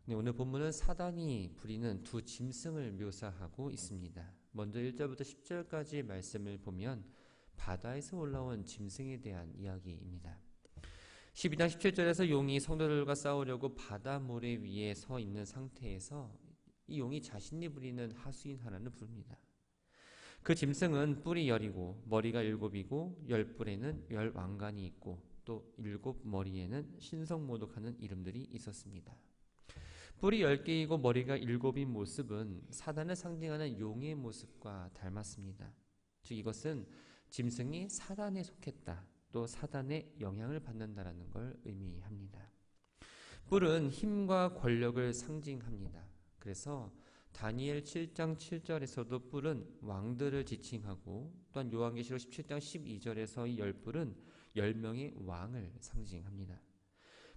네, 오늘 본문은 사단이 부리는 두 짐승을 묘사하고 있습니다. 먼저 1절부터 10절까지 말씀을 보면 바다에서 올라온 짐승에 대한 이야기입니다. 12장 17절에서 용이 성도들과 싸우려고 바다 모래 위에 서 있는 상태에서 이 용이 자신이 부리는 하수인 하나를 부릅니다. 그 짐승은 뿔이 10이고 머리가 7이고 10뿔에는 10왕관이 있고 또 7머리에는 신성모독하는 이름들이 있었습니다. 뿔이 10개이고 머리가 7인 모습은 사단을 상징하는 용의 모습과 닮았습니다. 즉 이것은 짐승이 사단에 속했다, 또 사단의 영향을 받는다라는 걸 의미합니다. 뿔은 힘과 권력을 상징합니다. 그래서 다니엘 7장 7절에서도 뿔은 왕들을 지칭하고, 또한 요한계시록 17장 12절에서 이 10뿔은 10명의 왕을 상징합니다.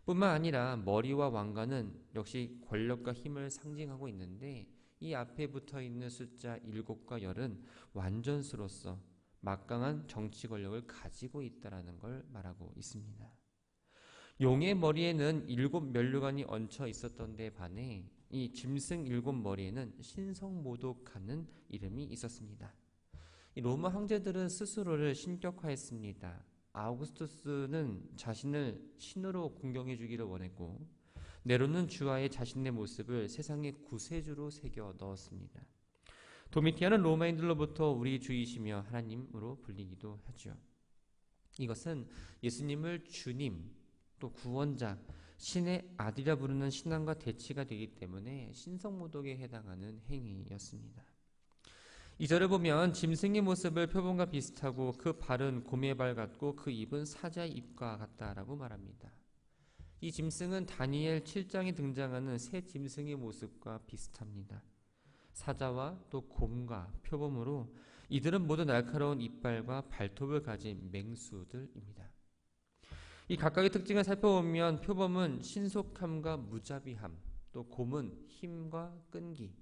뿐만 아니라 머리와 왕관은 역시 권력과 힘을 상징하고 있는데, 이 앞에 붙어있는 숫자 7과 10은 완전수로서 막강한 정치 권력을 가지고 있다는 걸 말하고 있습니다. 용의 머리에는 7면류관이 얹혀 있었던 데 반해 이 짐승 7머리에는 신성모독하는 이름이 있었습니다. 이 로마 황제들은 스스로를 신격화했습니다. 아우구스투스는 자신을 신으로 공경해 주기를 원했고, 네로는 주화의 자신의 모습을 세상의 구세주로 새겨 넣었습니다. 도미티아는 로마인들로부터 우리 주이시며 하나님으로 불리기도 하죠. 이것은 예수님을 주님, 또 구원자, 신의 아들이라 부르는 신앙과 대치가 되기 때문에 신성모독에 해당하는 행위였습니다. 2절을 보면 짐승의 모습을 표본과 비슷하고 그 발은 곰의 발 같고 그 입은 사자의 입과 같다라고 말합니다. 이 짐승은 다니엘 7장에 등장하는 새 짐승의 모습과 비슷합니다. 사자와 또 곰과 표범으로 이들은 모두 날카로운 이빨과 발톱을 가진 맹수들입니다. 이 각각의 특징을 살펴보면 표범은 신속함과 무자비함, 또 곰은 힘과 끈기,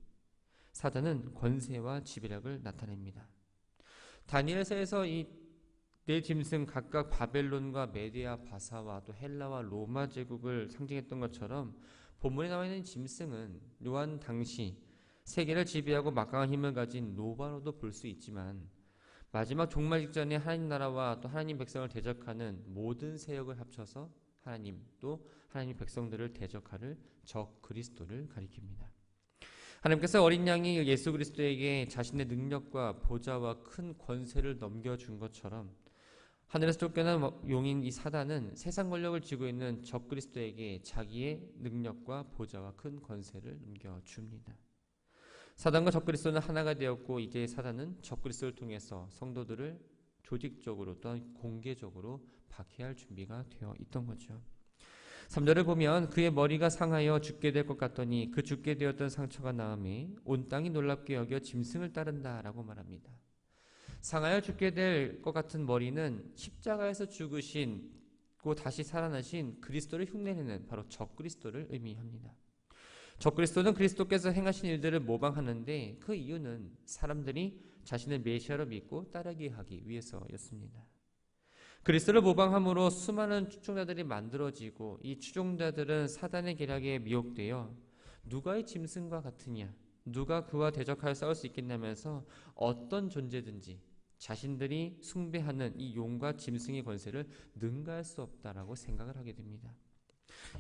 사자는 권세와 지배력을 나타냅니다. 다니엘서에서 이 네 짐승 각각 바벨론과 메디아 바사와 또 헬라와 로마 제국을 상징했던 것처럼 본문에 나와 있는 짐승은 요한 당시 세계를 지배하고 막강한 힘을 가진 노바로도 볼 수 있지만, 마지막 종말 직전에 하나님 나라와 또 하나님 백성을 대적하는 모든 세력을 합쳐서 하나님 또 하나님 백성들을 대적할 적 그리스도를 가리킵니다. 하나님께서 어린 양이 예수 그리스도에게 자신의 능력과 보좌와 큰 권세를 넘겨준 것처럼 하늘에서 쫓겨난 용인 이 사단은 세상 권력을 쥐고 있는 적 그리스도에게 자기의 능력과 보좌와 큰 권세를 넘겨줍니다. 사단과 적 그리스도는 하나가 되었고, 이제 사단은 적 그리스도를 통해서 성도들을 조직적으로 또한 공개적으로 박해할 준비가 되어 있던 거죠. 3절을 보면 그의 머리가 상하여 죽게 될 것 같더니 그 죽게 되었던 상처가 나음에 온 땅이 놀랍게 여겨 짐승을 따른다라고 말합니다. 상하여 죽게 될 것 같은 머리는 십자가에서 죽으시고 다시 살아나신 그리스도를 흉내내는 바로 적 그리스도를 의미합니다. 적 그리스도는 그리스도께서 행하신 일들을 모방하는데, 그 이유는 사람들이 자신을 메시아로 믿고 따르게 하기 위해서였습니다. 그리스도를 모방함으로 수많은 추종자들이 만들어지고, 이 추종자들은 사단의 계략에 미혹되어 누가 이 짐승과 같으냐, 누가 그와 대적하여 싸울 수 있겠냐면서 어떤 존재든지 자신들이 숭배하는 이 용과 짐승의 권세를 능가할 수 없다라고 생각을 하게 됩니다.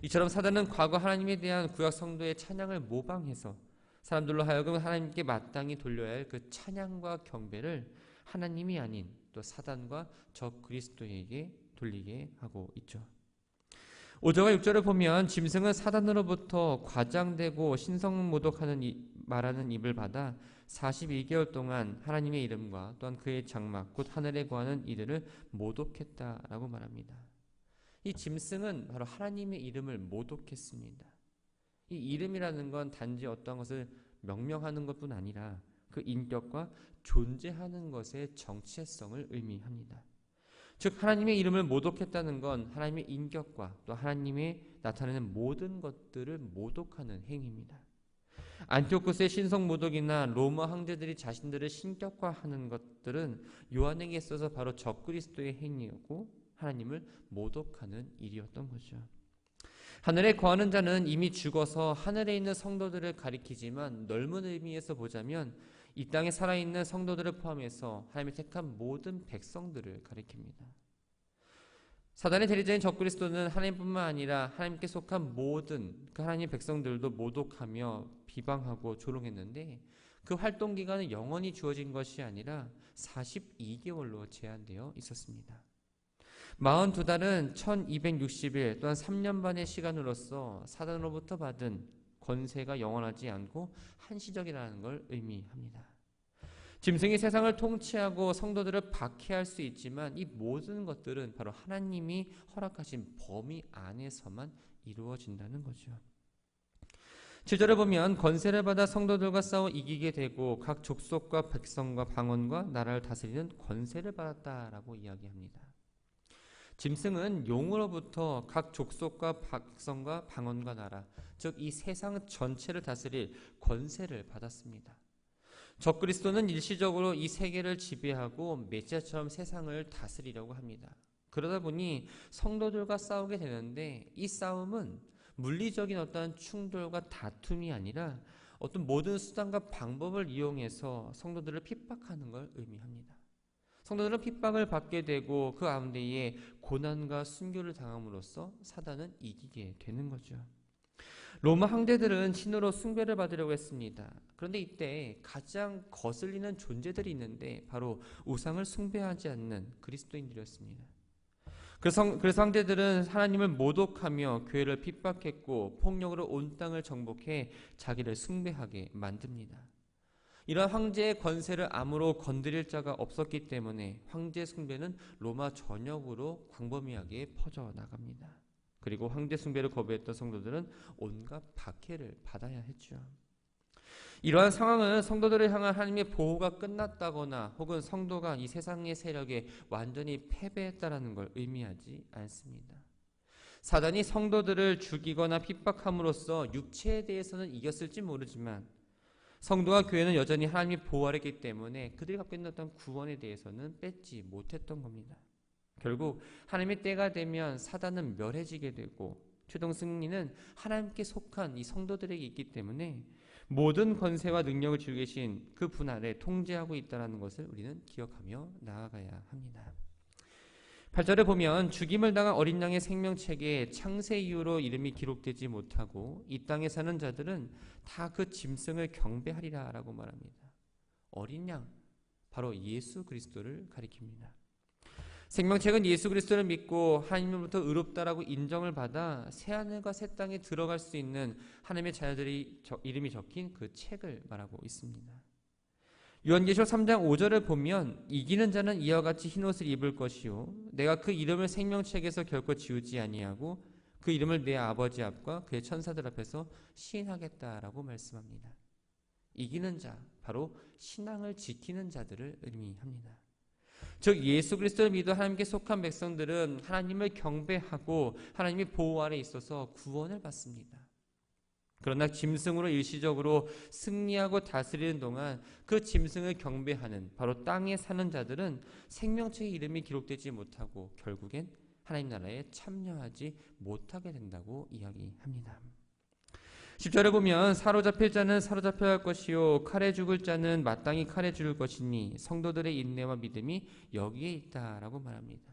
이처럼 사단은 과거 하나님에 대한 구약 성도의 찬양을 모방해서 사람들로 하여금 하나님께 마땅히 돌려야 할 그 찬양과 경배를 하나님이 아닌 또 사단과 적 그리스도에게 돌리게 하고 있죠. 5절과 6절을 보면 짐승은 사단으로부터 과장되고 신성모독하는 말하는 입을 받아 42개월 동안 하나님의 이름과 또한 그의 장막 곧 하늘에 거하는 이들을 모독했다라고 말합니다. 이 짐승은 바로 하나님의 이름을 모독했습니다. 이 이름이라는 건 단지 어떠한 것을 명명하는 것뿐 아니라 그 인격과 존재하는 것의 정체성을 의미합니다. 즉 하나님의 이름을 모독했다는 건 하나님의 인격과 또 하나님의 나타내는 모든 것들을 모독하는 행위입니다. 안티오코스의 신성 모독이나 로마 황제들이 자신들을 신격화하는 것들은 요한에게 있어서 바로 적 그리스도의 행위였고 하나님을 모독하는 일이었던 거죠. 하늘에 거하는 자는 이미 죽어서 하늘에 있는 성도들을 가리키지만 넓은 의미에서 보자면 이 땅에 살아있는 성도들을 포함해서 하나님이 택한 모든 백성들을 가리킵니다. 사단의 대리자인 적그리스도는 하나님뿐만 아니라 하나님께 속한 모든 그 하나님의 백성들도 모독하며 비방하고 조롱했는데 그 활동 기간은 영원히 주어진 것이 아니라 42개월로 제한되어 있었습니다. 42달은 1260일 또한 3년 반의 시간으로서 사단으로부터 받은 권세가 영원하지 않고 한시적이라는 걸 의미합니다. 짐승이 세상을 통치하고 성도들을 박해할 수 있지만 이 모든 것들은 바로 하나님이 허락하신 범위 안에서만 이루어진다는 거죠. 7절을 보면 권세를 받아 성도들과 싸워 이기게 되고 각 족속과 백성과 방언과 나라를 다스리는 권세를 받았다라고 이야기합니다. 짐승은 용으로부터 각 족속과 백성과 방언과 나라, 즉 이 세상 전체를 다스릴 권세를 받았습니다. 적그리스도는 일시적으로 이 세계를 지배하고 메시아처럼 세상을 다스리려고 합니다. 그러다 보니 성도들과 싸우게 되는데 이 싸움은 물리적인 어떤 충돌과 다툼이 아니라 어떤 모든 수단과 방법을 이용해서 성도들을 핍박하는 걸 의미합니다. 성도들은 핍박을 받게 되고 그 가운데에 고난과 순교를 당함으로써 사단은 이기게 되는 거죠. 로마 황제들은 신으로 숭배를 받으려고 했습니다. 그런데 이때 가장 거슬리는 존재들이 있는데 바로 우상을 숭배하지 않는 그리스도인들이었습니다. 그래서 황제들은 하나님을 모독하며 교회를 핍박했고 폭력으로 온 땅을 정복해 자기를 숭배하게 만듭니다. 이러한 황제의 권세를 아무로 건드릴 자가 없었기 때문에 황제 숭배는 로마 전역으로 광범위하게 퍼져나갑니다. 그리고 황제 숭배를 거부했던 성도들은 온갖 박해를 받아야 했죠. 이러한 상황은 성도들을 향한 하나님의 보호가 끝났다거나 혹은 성도가 이 세상의 세력에 완전히 패배했다라는 걸 의미하지 않습니다. 사단이 성도들을 죽이거나 핍박함으로써 육체에 대해서는 이겼을지 모르지만 성도와 교회는 여전히 하나님이 보호하였기 때문에 그들이 갖고 있는 어떤 구원에 대해서는 뺏지 못했던 겁니다. 결국 하나님의 때가 되면 사단은 멸해지게 되고 최종 승리는 하나님께 속한 이 성도들에게 있기 때문에 모든 권세와 능력을 쥐고 계신 그 분 아래 통제하고 있다는 것을 우리는 기억하며 나아가야 합니다. 8절에 보면 죽임을 당한 어린 양의 생명책에 창세 이후로 이름이 기록되지 못하고 이 땅에 사는 자들은 다 그 짐승을 경배하리라 라고 말합니다. 어린 양, 바로 예수 그리스도를 가리킵니다. 생명책은 예수 그리스도를 믿고 하나님으로부터 의롭다라고 인정을 받아 새하늘과 새 땅에 들어갈 수 있는 하나님의 자녀들이 이름이 적힌 그 책을 말하고 있습니다. 요한계시록 3장 5절을 보면 이기는 자는 이와 같이 흰옷을 입을 것이요 내가 그 이름을 생명책에서 결코 지우지 아니하고 그 이름을 내 아버지 앞과 그의 천사들 앞에서 시인하겠다라고 말씀합니다. 이기는 자, 바로 신앙을 지키는 자들을 의미합니다. 즉 예수 그리스도를 믿어 하나님께 속한 백성들은 하나님을 경배하고 하나님의 보호 아래 있어서 구원을 받습니다. 그러나 짐승으로 일시적으로 승리하고 다스리는 동안 그 짐승을 경배하는 바로 땅에 사는 자들은 생명책의 이름이 기록되지 못하고 결국엔 하나님 나라에 참여하지 못하게 된다고 이야기합니다. 10절에 보면 사로잡힐 자는 사로잡혀야 할 것이요 칼에 죽을 자는 마땅히 칼에 죽을 것이니 성도들의 인내와 믿음이 여기에 있다라고 말합니다.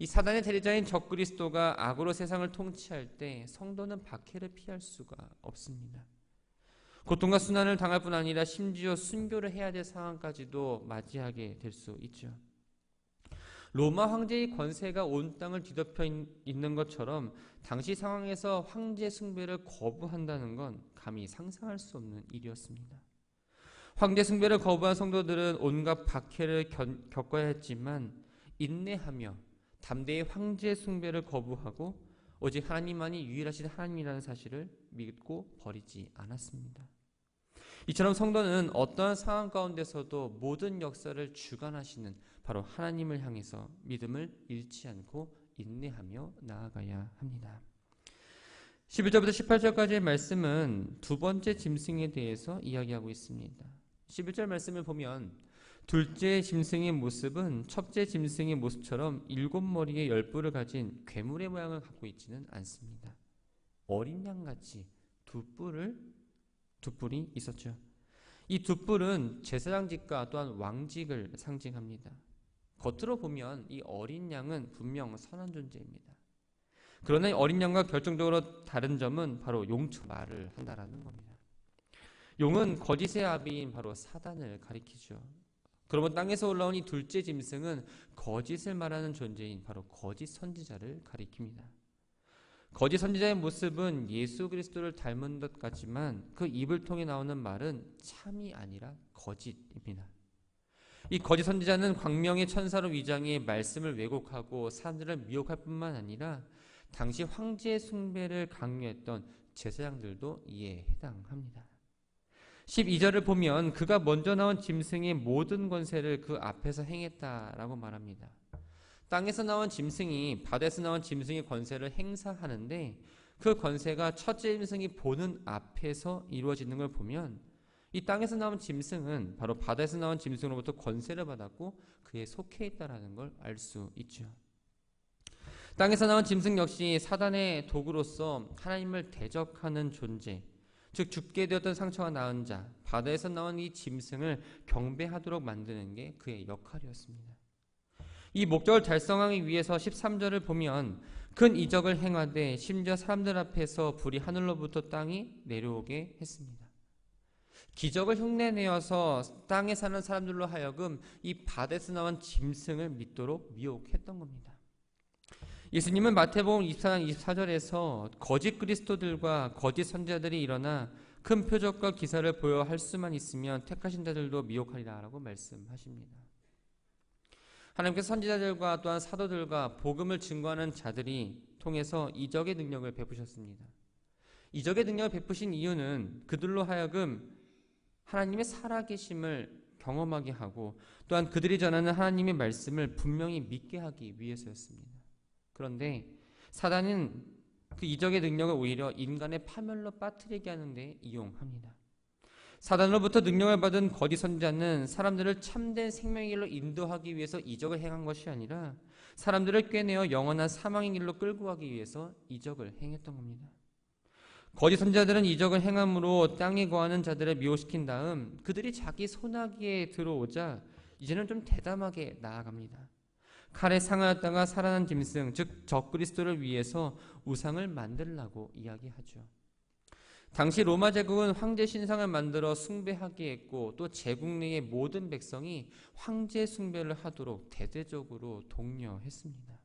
이 사단의 대리자인 적그리스도가 악으로 세상을 통치할 때 성도는 박해를 피할 수가 없습니다. 고통과 순환을 당할 뿐 아니라 심지어 순교를 해야 될 상황까지도 맞이하게 될 수 있죠. 로마 황제의 권세가 온 땅을 뒤덮여 있는 것처럼 당시 상황에서 황제 숭배를 거부한다는 건 감히 상상할 수 없는 일이었습니다. 황제 숭배를 거부한 성도들은 온갖 박해를 겪어야 했지만 인내하며 담대히 황제 숭배를 거부하고 오직 하나님만이 유일하신 하나님이라는 사실을 믿고 버리지 않았습니다. 이처럼 성도는 어떠한 상황 가운데서도 모든 역사를 주관하시는 바로 하나님을 향해서 믿음을 잃지 않고 인내하며 나아가야 합니다. 11절부터 18절까지의 말씀은 두 번째 짐승에 대해서 이야기하고 있습니다. 11절 말씀을 보면 둘째 짐승의 모습은 첫째 짐승의 모습처럼 7 머리의 10뿔을 가진 괴물의 모양을 갖고 있지는 않습니다. 어린 양같이 두 뿔이 있었죠. 이 두 뿔은 제사장직과 또한 왕직을 상징합니다. 겉으로 보면 이 어린 양은 분명 선한 존재입니다. 그러나 이 어린 양과 결정적으로 다른 점은 바로 용처럼 말을 한다라는 겁니다. 용은 거짓의 아비인 바로 사단을 가리키죠. 그러면 땅에서 올라온 이 둘째 짐승은 거짓을 말하는 존재인 바로 거짓 선지자를 가리킵니다. 거짓 선지자의 모습은 예수 그리스도를 닮은 것 같지만 그 입을 통해 나오는 말은 참이 아니라 거짓입니다. 이 거짓 선지자는 광명의 천사로 위장해 말씀을 왜곡하고 사람들을 미혹할 뿐만 아니라 당시 황제의 숭배를 강요했던 제사장들도 이에 해당합니다. 12절을 보면 그가 먼저 나온 짐승의 모든 권세를 그 앞에서 행했다라고 말합니다. 땅에서 나온 짐승이 바다에서 나온 짐승의 권세를 행사하는데 그 권세가 첫째 짐승이 보는 앞에서 이루어지는 걸 보면 이 땅에서 나온 짐승은 바로 바다에서 나온 짐승으로부터 권세를 받았고 그에 속해 있다는 걸 알 수 있죠. 땅에서 나온 짐승 역시 사단의 도구로서 하나님을 대적하는 존재, 즉 죽게 되었던 상처가 나은 자, 바다에서 나온 이 짐승을 경배하도록 만드는 게 그의 역할이었습니다. 이 목적을 달성하기 위해서 13절을 보면 큰 이적을 행하되 심지어 사람들 앞에서 불이 하늘로부터 땅이 내려오게 했습니다. 기적을 흉내내어서 땅에 사는 사람들로 하여금 이 바다에서 나온 짐승을 믿도록 미혹했던 겁니다. 예수님은 마태복음 24장 24절에서 거짓 그리스도들과 거짓 선지자들이 일어나 큰 표적과 기사를 보여 할 수만 있으면 택하신 자들도 미혹하리라 라고 말씀하십니다. 하나님께서 선지자들과 또한 사도들과 복음을 증거하는 자들이 통해서 이적의 능력을 베푸셨습니다. 이적의 능력을 베푸신 이유는 그들로 하여금 하나님의 살아계심을 경험하게 하고 또한 그들이 전하는 하나님의 말씀을 분명히 믿게 하기 위해서였습니다. 그런데 사단은 그 이적의 능력을 오히려 인간의 파멸로 빠뜨리게 하는 데 이용합니다. 사단으로부터 능력을 받은 거짓 선지자는 사람들을 참된 생명의 길로 인도하기 위해서 이적을 행한 것이 아니라 사람들을 꿰내어 영원한 사망의 길로 끌고 가기 위해서 이적을 행했던 겁니다. 거짓 선지자들은 이적을 행함으로 땅에 거하는 자들을 미혹시킨 다음 그들이 자기 손아귀에 들어오자 이제는 좀 대담하게 나아갑니다. 칼에 상하였다가 살아난 짐승, 즉 적그리스도를 위해서 우상을 만들라고 이야기하죠. 당시 로마 제국은 황제 신상을 만들어 숭배하게 했고 또 제국 내의 모든 백성이 황제 숭배를 하도록 대대적으로 독려했습니다.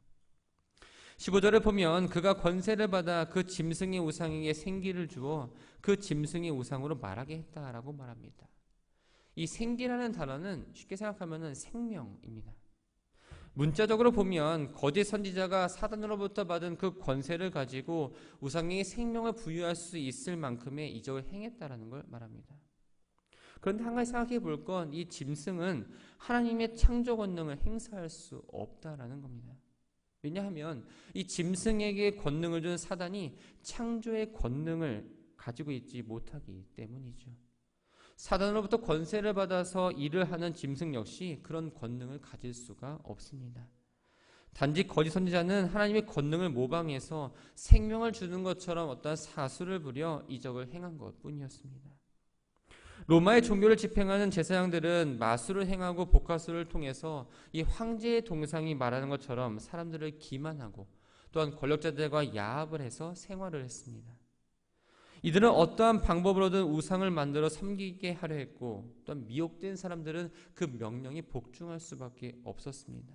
15절을 보면 그가 권세를 받아 그 짐승의 우상에게 생기를 주어 그 짐승의 우상으로 말하게 했다라고 말합니다. 이 생기라는 단어는 쉽게 생각하면 생명입니다. 문자적으로 보면 거짓 선지자가 사단으로부터 받은 그 권세를 가지고 우상에게 생명을 부여할 수 있을 만큼의 이적을 행했다라는 걸 말합니다. 그런데 한 가지 생각해 볼 건 이 짐승은 하나님의 창조 권능을 행사할 수 없다라는 겁니다. 왜냐하면 이 짐승에게 권능을 준 사단이 창조의 권능을 가지고 있지 못하기 때문이죠. 사단으로부터 권세를 받아서 일을 하는 짐승 역시 그런 권능을 가질 수가 없습니다. 단지 거짓 선지자는 하나님의 권능을 모방해서 생명을 주는 것처럼 어떤 사수를 부려 이적을 행한 것뿐이었습니다. 로마의 종교를 집행하는 제사장들은 마술을 행하고 복화술을 통해서 이 황제의 동상이 말하는 것처럼 사람들을 기만하고 또한 권력자들과 야합을 해서 생활을 했습니다. 이들은 어떠한 방법으로든 우상을 만들어 섬기게 하려 했고 또한 미혹된 사람들은 그 명령에 복종할 수밖에 없었습니다.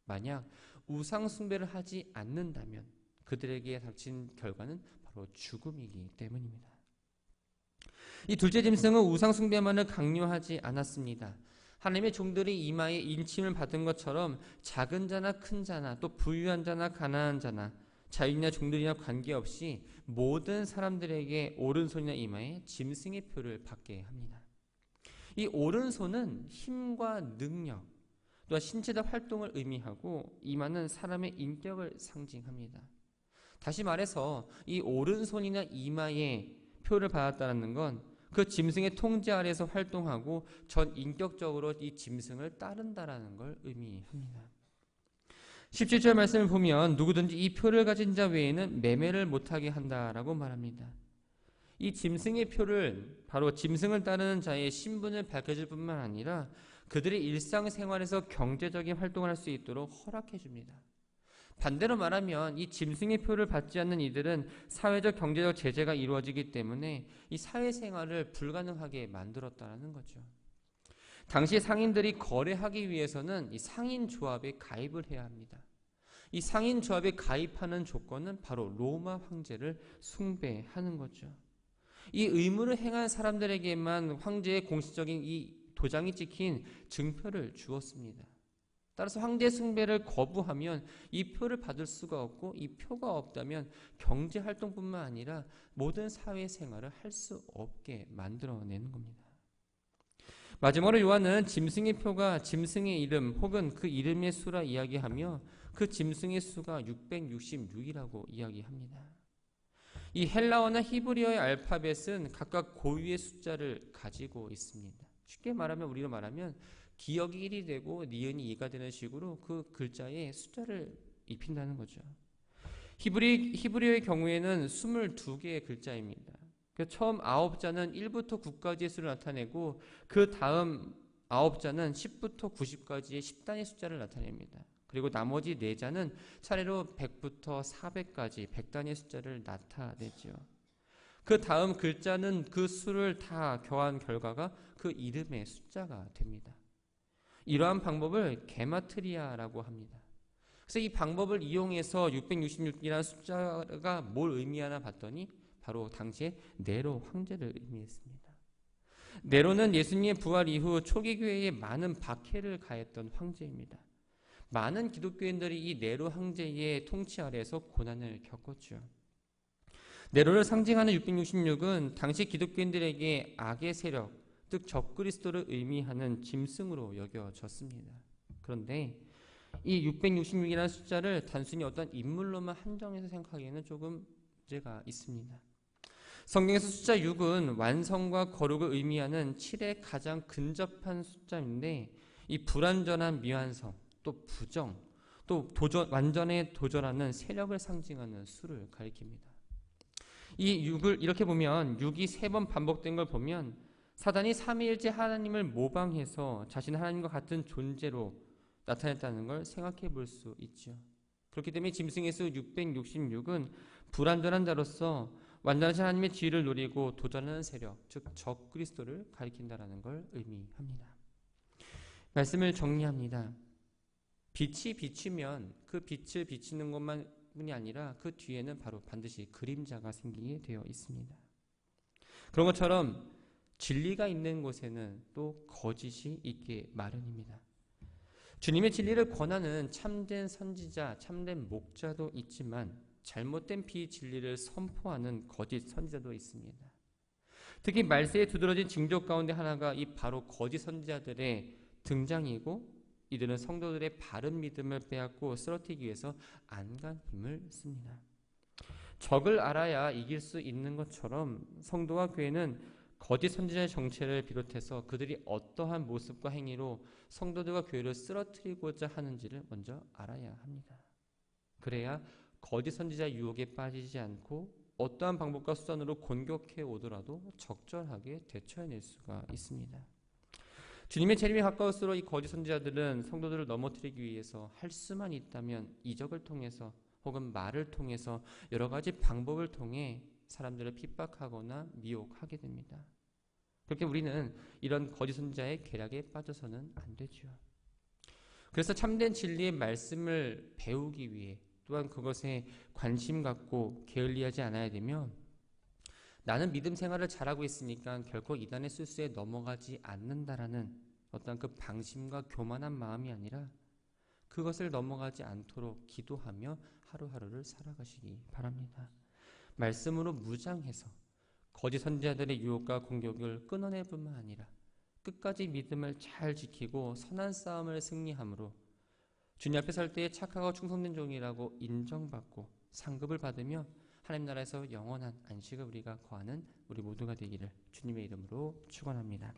만약 우상 숭배를 하지 않는다면 그들에게 닥친 결과는 바로 죽음이기 때문입니다. 이 둘째 짐승은 우상 숭배만을 강요하지 않았습니다. 하나님의 종들이 이마에 인침을 받은 것처럼 작은 자나 큰 자나 또 부유한 자나 가난한 자나 자유인이나 종들이나 관계없이 모든 사람들에게 오른손이나 이마에 짐승의 표를 받게 합니다. 이 오른손은 힘과 능력, 또한 신체적 활동을 의미하고 이마는 사람의 인격을 상징합니다. 다시 말해서 이 오른손이나 이마에 표를 받았다는 건 그 짐승의 통제 아래에서 활동하고 전 인격적으로 이 짐승을 따른다라는 걸 의미합니다. 17절 말씀을 보면 누구든지 이 표를 가진 자 외에는 매매를 못하게 한다라고 말합니다. 이 짐승의 표를 바로 짐승을 따르는 자의 신분을 밝혀줄 뿐만 아니라 그들의 일상생활에서 경제적인 활동을 할 수 있도록 허락해 줍니다. 반대로 말하면 이 짐승의 표를 받지 않는 이들은 사회적 경제적 제재가 이루어지기 때문에 이 사회생활을 불가능하게 만들었다는 거죠. 당시 상인들이 거래하기 위해서는 이 상인조합에 가입을 해야 합니다. 이 상인조합에 가입하는 조건은 바로 로마 황제를 숭배하는 거죠. 이 의무를 행한 사람들에게만 황제의 공식적인 이 도장이 찍힌 증표를 주었습니다. 따라서 황제 숭배를 거부하면 이 표를 받을 수가 없고 이 표가 없다면 경제 활동뿐만 아니라 모든 사회 생활을 할 수 없게 만들어내는 겁니다. 마지막으로 요한은 짐승의 표가 짐승의 이름 혹은 그 이름의 수라 이야기하며 그 짐승의 수가 666이라고 이야기합니다. 이 헬라어나 히브리어의 알파벳은 각각 고유의 숫자를 가지고 있습니다. 쉽게 말하면 우리로 말하면 기억이 1이 되고 니은이 2가 되는 식으로 그 글자에 숫자를 입힌다는 거죠. 히브리어의 경우에는 22개의 글자입니다. 처음 9자는 1부터 9까지의 수를 나타내고 그 다음 9자는 10부터 90까지의 10단의 숫자를 나타냅니다. 그리고 나머지 4자는 차례로 100부터 400까지 100단의 숫자를 나타내죠. 그 다음 글자는 그 수를 다 더한 결과가 그 이름의 숫자가 됩니다. 이러한 방법을 게마트리아라고 합니다. 그래서 이 방법을 이용해서 666이라는 숫자가 뭘 의미하나 봤더니 바로 당시에 네로 황제를 의미했습니다. 네로는 예수님의 부활 이후 초기 교회에 많은 박해를 가했던 황제입니다. 많은 기독교인들이 이 네로 황제의 통치 아래에서 고난을 겪었죠. 네로를 상징하는 666은 당시 기독교인들에게 악의 세력, 즉 적그리스도를 의미하는 짐승으로 여겨졌습니다. 그런데 이 666이라는 숫자를 단순히 어떤 인물로만 한정해서 생각하기에는 조금 문제가 있습니다. 성경에서 숫자 6은 완성과 거룩을 의미하는 7의 가장 근접한 숫자인데 이 불완전한 미완성, 또 부정, 또 완전에 도전하는 세력을 상징하는 수를 가리킵니다. 이 6을 이렇게 보면 6이 3번 반복된 걸 보면 사단이 삼위일체 하나님을 모방해서 자신 하나님과 같은 존재로 나타냈다는 걸 생각해 볼 수 있죠. 그렇기 때문에 짐승의 수 666은 불완전한 자로서 완전하신 하나님의 지위를 누리고 도전하는 세력, 즉 적그리스도를 가리킨다는 걸 의미합니다. 말씀을 정리합니다. 빛이 비치면 그 빛을 비치는 것만이 아니라 그 뒤에는 바로 반드시 그림자가 생기게 되어 있습니다. 그런 것처럼 진리가 있는 곳에는 또 거짓이 있게 마련입니다. 주님의 진리를 권하는 참된 선지자, 참된 목자도 있지만 잘못된 비진리를 선포하는 거짓 선지자도 있습니다. 특히 말세에 두드러진 징조 가운데 하나가 이 바로 거짓 선지자들의 등장이고 이들은 성도들의 바른 믿음을 빼앗고 쓰러뜨리기 위해서 안간 힘을 씁니다. 적을 알아야 이길 수 있는 것처럼 성도와 교회는 거짓 선지자의 정체를 비롯해서 그들이 어떠한 모습과 행위로 성도들과 교회를 쓰러뜨리고자 하는지를 먼저 알아야 합니다. 그래야 거짓 선지자 유혹에 빠지지 않고 어떠한 방법과 수단으로 공격해 오더라도 적절하게 대처해낼 수가 있습니다. 주님의 재림이 가까울수록 이 거짓 선지자들은 성도들을 넘어뜨리기 위해서 할 수만 있다면 이적을 통해서 혹은 말을 통해서 여러 가지 방법을 통해 사람들을 핍박하거나 미혹하게 됩니다. 그렇게 우리는 이런 거짓 선지자의 계략에 빠져서는 안 되죠. 그래서 참된 진리의 말씀을 배우기 위해 또한 그것에 관심 갖고 게을리하지 않아야 되며 나는 믿음 생활을 잘하고 있으니까 결코 이단의 술수에 넘어가지 않는다라는 어떤 그 방심과 교만한 마음이 아니라 그것을 넘어가지 않도록 기도하며 하루하루를 살아가시기 바랍니다. 말씀으로 무장해서 거짓 선지자들의 유혹과 공격을 끊어낼 뿐만 아니라 끝까지 믿음을 잘 지키고 선한 싸움을 승리함으로 주님 앞에 설 때에 착하고 충성된 종이라고 인정받고 상급을 받으며 하나님 나라에서 영원한 안식을 우리가 거하는 우리 모두가 되기를 주님의 이름으로 축원합니다.